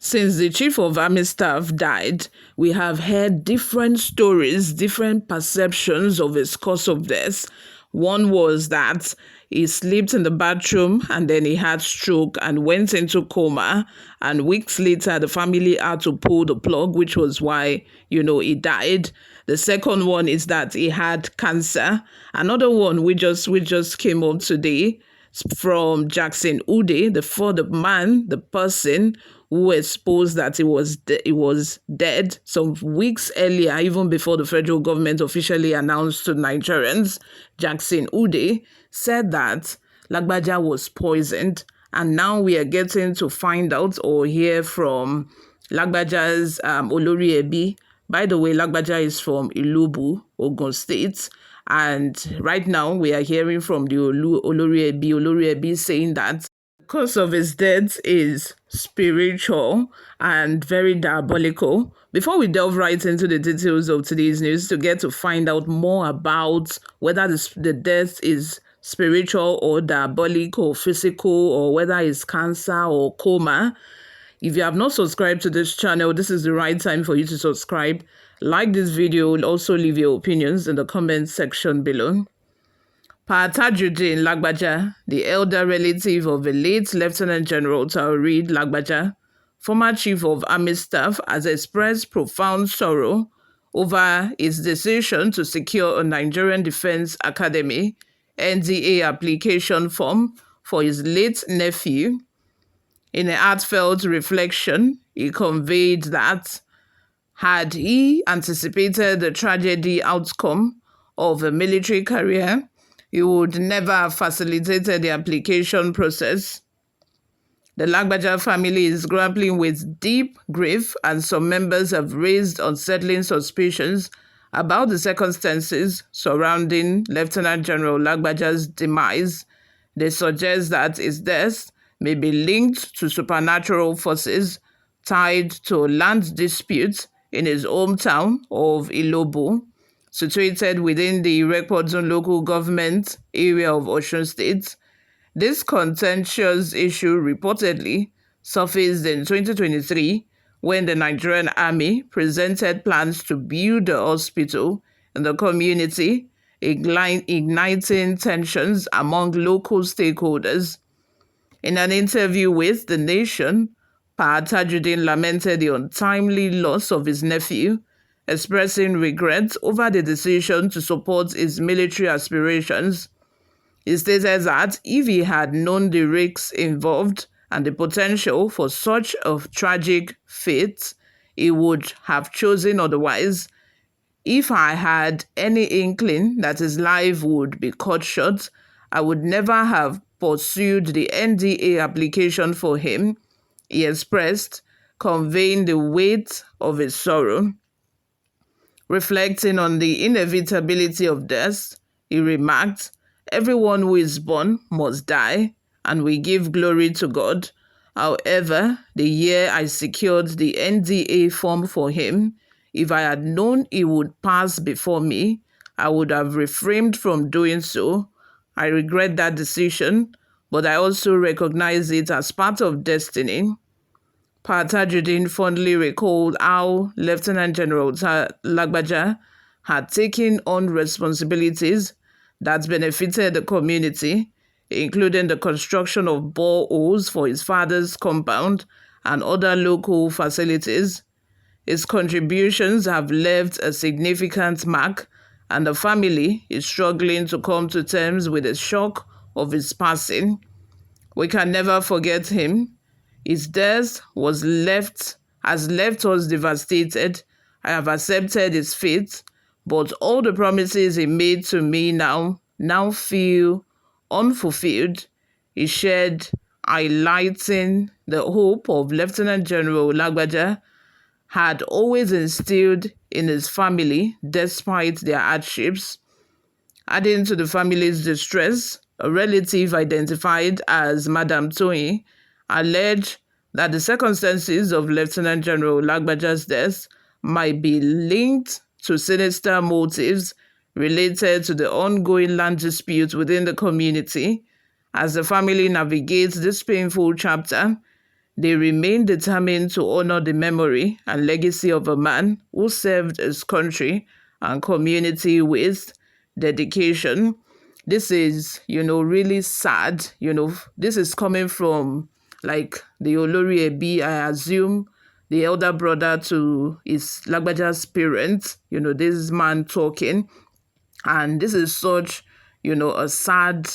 Since the chief of army staff died, we have heard different stories, different perceptions of his cause of death. One was that he slept in the bathroom and then he had stroke and went into coma. And weeks later, the family had to pull the plug, which was why, he died. The second one is that he had cancer. Another one we just came up today from Jackson Ude, the person who exposed that he was dead some weeks earlier, even before the federal government officially announced to Nigerians. Jackson Ude said that Lagbaja was poisoned, and now we are getting to find out or hear from Lagbaja's Olori Ebi. By the way, Lagbaja is from Ilubu, Ogun State. And right now, we are hearing from the Olori Ebi saying that the cause of his death is spiritual and very diabolical. Before we delve right into the details of today's news, to get to find out more about whether the death is spiritual or diabolic or physical, or whether it's cancer or coma, if you have not subscribed to this channel, this is the right time for you to subscribe. Like this video, also leave your opinions in the comment section below. Tajuddin Lagbaja, the elder relative of the late Lieutenant General Taoreed Lagbaja, former chief of army staff, has expressed profound sorrow over his decision to secure a Nigerian Defense Academy NDA application form for his late nephew. In a heartfelt reflection, he conveyed that had he anticipated the tragedy outcome of a military career, he would never have facilitated the application process. The Lagbaja family is grappling with deep grief, and some members have raised unsettling suspicions about the circumstances surrounding Lieutenant General Lagbaja's demise. They suggest that his death may be linked to supernatural forces tied to land disputes in his hometown of Ilobo, situated within the Irekpodun local government area of Osun State. This contentious issue reportedly surfaced in 2023 when the Nigerian army presented plans to build a hospital in the community, igniting tensions among local stakeholders. In an interview with The Nation, Tajuddin lamented the untimely loss of his nephew, expressing regret over the decision to support his military aspirations. He stated that if he had known the risks involved and the potential for such a tragic fate, he would have chosen otherwise. If I had any inkling that his life would be cut short, I would never have pursued the NDA application for him, he expressed, conveying the weight of his sorrow. Reflecting on the inevitability of death, he remarked, "Everyone who is born must die, and we give glory to God. However, the year I secured the NDA form for him, if I had known he would pass before me, I would have refrained from doing so. I regret that decision, but I also recognize it as part of destiny." Tajuddin fondly recalled how Lieutenant General Lagbaja had taken on responsibilities that benefited the community, including the construction of boreholes for his father's compound and other local facilities. His contributions have left a significant mark, and the family is struggling to come to terms with the shock of his passing. We can never forget him. His death has left us devastated. I have accepted his fate, but all the promises he made to me now feel unfulfilled. He shared, highlighting the hope of Lieutenant General Lagbaja had always instilled in his family despite their hardships. Adding to the family's distress, a relative identified as Madam Toyin alleged that the circumstances of Lieutenant General Lagbaja's death might be linked to sinister motives related to the ongoing land dispute within the community. As the family navigates this painful chapter, They remain determined to honor the memory and legacy of a man who served his country and community with dedication. This is, really sad. This is coming from like the Olori Ebi, I assume, the elder brother to his Lagbaja's parents, this man talking. And this is such, a sad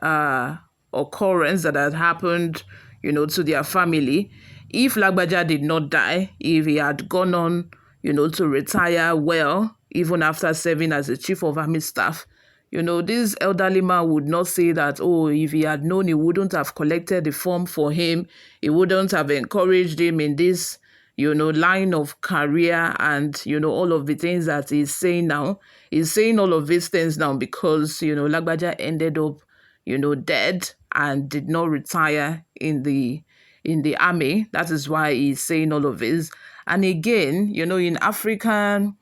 uh, occurrence that had happened, to their family. If Lagbaja did not die, if he had gone on, to retire well, even after serving as a chief of army staff, this elderly man would not say that, oh, if he had known, he wouldn't have collected the form for him. He wouldn't have encouraged him in this, line of career and, all of the things that he's saying now. He's saying all of these things now because, Lagbaja ended up, dead and did not retire in the army. That is why he's saying all of this. And again, in Africa,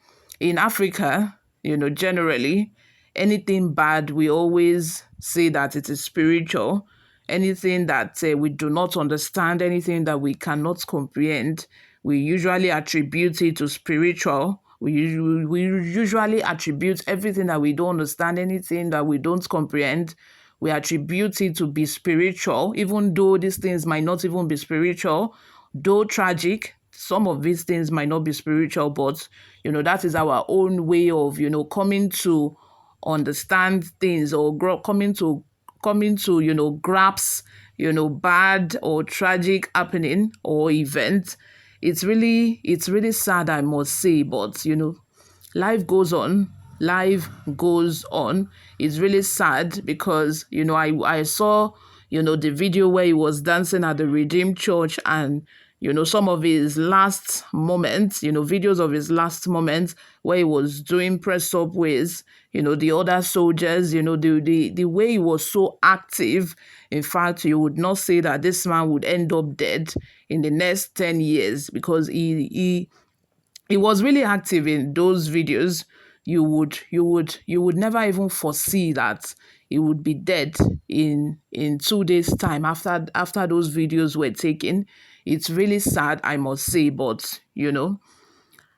generally, anything bad, we always say that it is spiritual. Anything that we do not understand, anything that we cannot comprehend, we usually attribute it to spiritual. We usually attribute everything that we don't understand, anything that we don't comprehend, we attribute it to be spiritual, even though these things might not even be spiritual, though tragic. Some of these things might not be spiritual, but that is our own way of coming to understand things, or coming to grasp bad or tragic happening or event. It's really sad, I must say, but life goes on. Life goes on. It's really sad because I saw the video where he was dancing at the Redeemed Church, and some of his last moments, videos of his last moments where he was doing press up with the other soldiers, the way he was so active. In fact, you would not say that this man would end up dead in the next 10 years because he was really active in those videos. You would never even foresee that he would be dead in 2 days time after those videos were taken. It's really sad, I must say, but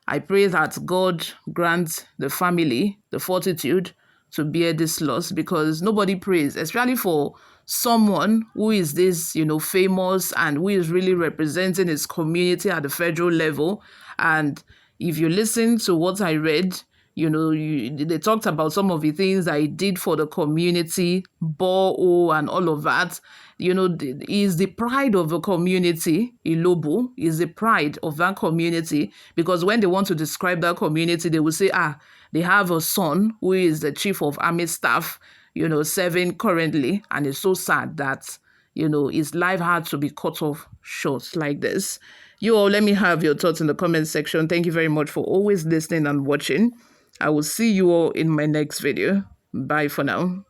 I pray that God grants the family the fortitude to bear this loss, because nobody prays, especially for someone who is this, famous, and who is really representing his community at the federal level. And if you listen to what I read, they talked about some of the things I did for the community, Bo and all of that. Is the pride of the community. Ilobu is the pride of that community, because when they want to describe that community, they will say, they have a son who is the chief of army staff, serving currently, and it's so sad that his life had to be cut off short like this. You all, let me have your thoughts in the comment section. Thank you very much for always listening and watching. I will see you all in my next video. Bye for now.